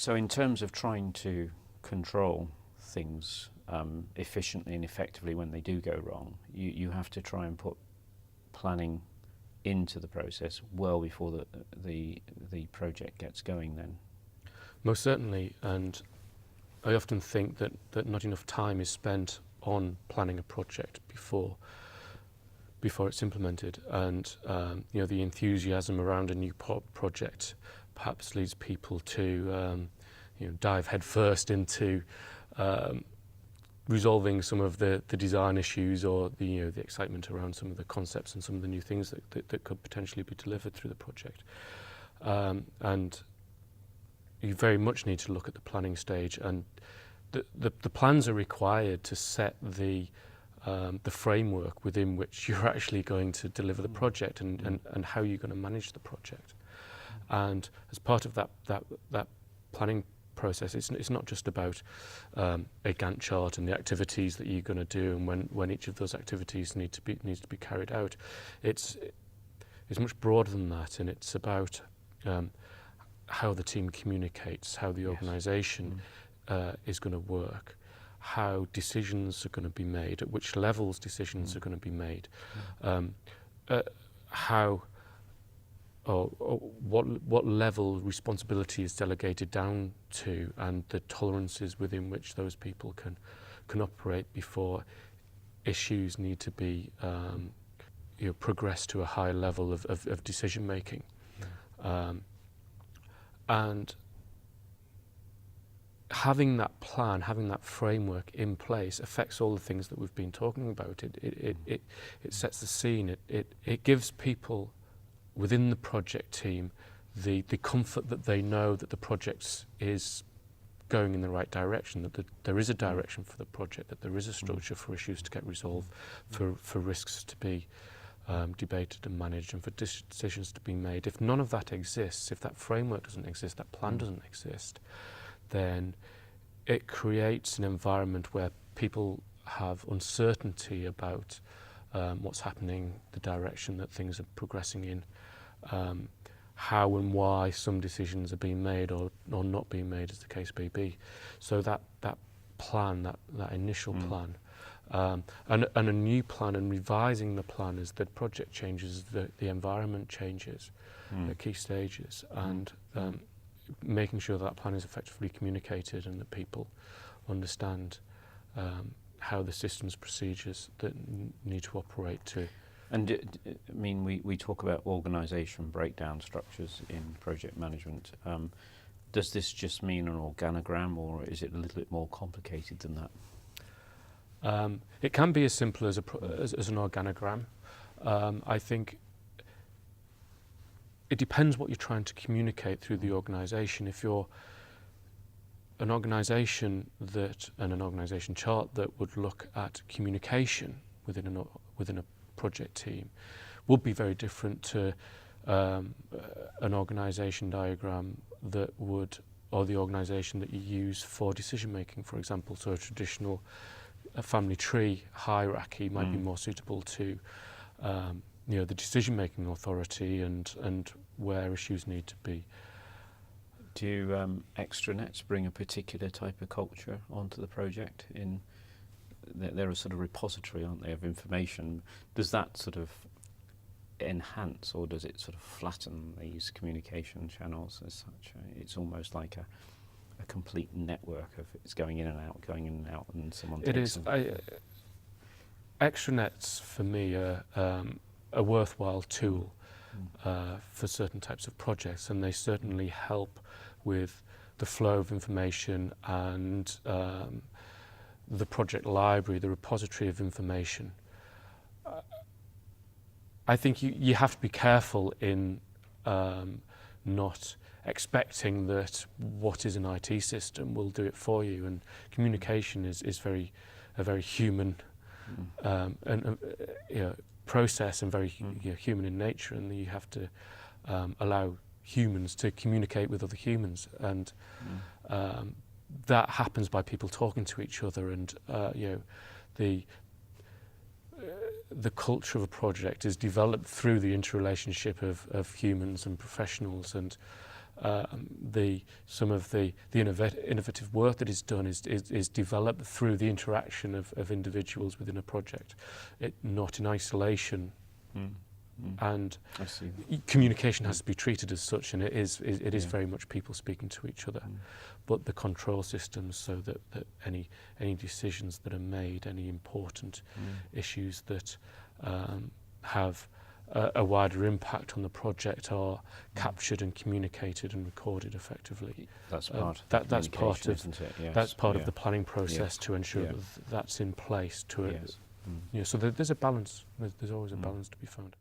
So in terms of trying to control things efficiently and effectively when they do go wrong, you have to try and put planning into the process well before the project gets going then. Most certainly, and I often think that not enough time is spent on planning a project before it's implemented, and the enthusiasm around a new project perhaps leads people to dive headfirst into resolving some of the design issues, or the excitement around some of the concepts and some of the new things that could potentially be delivered through the project. And you very much need to look at the planning stage, and the plans are required to set the framework within which you're actually going to deliver the project, and how you're going to manage the project. And as part of that planning process, it's not just about a Gantt chart and the activities that you're going to do and when each of those activities needs to be carried out. It's much broader than that, and it's about how the team communicates, how the organisation is going to work, how decisions are going to be made, at which levels decisions are going to be made, how or what level responsibility is delegated down to, and the tolerances within which those people can operate before issues need to be progressed to a higher level of decision making. And having that plan, having that framework in place affects all the things that we've been talking about. It sets the scene. It gives people within the project team the comfort that they know that the project is going in the right direction, that there is a direction for the project, that there is a structure for issues to get resolved, for risks to be debated and managed, and for decisions to be made. If none of that exists, if that framework doesn't exist, that plan doesn't exist, then it creates an environment where people have uncertainty about what's happening, the direction that things are progressing in, how and why some decisions are being made or not being made, as the case may be. So that plan, that initial plan, and a new plan, and revising the plan as the project changes, the environment changes, the key stages, and making sure that plan is effectively communicated and that people understand how the systems procedures that need to operate to. And I mean, we talk about organisation breakdown structures in project management. Does this just mean an organogram, or is it a little bit more complicated than that? It can be as simple as an organogram. I think it depends what you're trying to communicate through the organisation. If you're an organisation and an organisation chart that would look at communication within a project team, would be very different to an organisation diagram or the organisation that you use for decision making, for example. So a traditional family tree hierarchy might be more suitable to the decision making authority and where issues need to be. Do extranets bring a particular type of culture onto the project? They're a sort of repository, aren't they, of information. Does that sort of enhance, or does it sort of flatten these communication channels as such? It's almost like a complete network of it's going in and out, and someone takes it is. Extranets for me are a worthwhile tool for certain types of projects, and they certainly help with the flow of information and the project library, the repository of information. I think you have to be careful in not expecting that what is an IT system will do it for you, and communication is a very human process, and very human in nature, and you have to allow humans to communicate with other humans, and that happens by people talking to each other, and the culture of a project is developed through the interrelationship of humans and professionals, and some of the innovative work that is done is developed through the interaction of individuals within a project, not in isolation. And I see. communication has to be treated as such, and it is Yeah. very much people speaking to each other. But the control systems, so that any decisions that are made, any important issues that have a wider impact on the project are captured and communicated and recorded effectively. That's part of that's part communication, of isn't it? Yes. that's part Yeah. of the planning process to ensure Yeah. that that's in place. Yes. So there's a balance. There's always a balance to be found.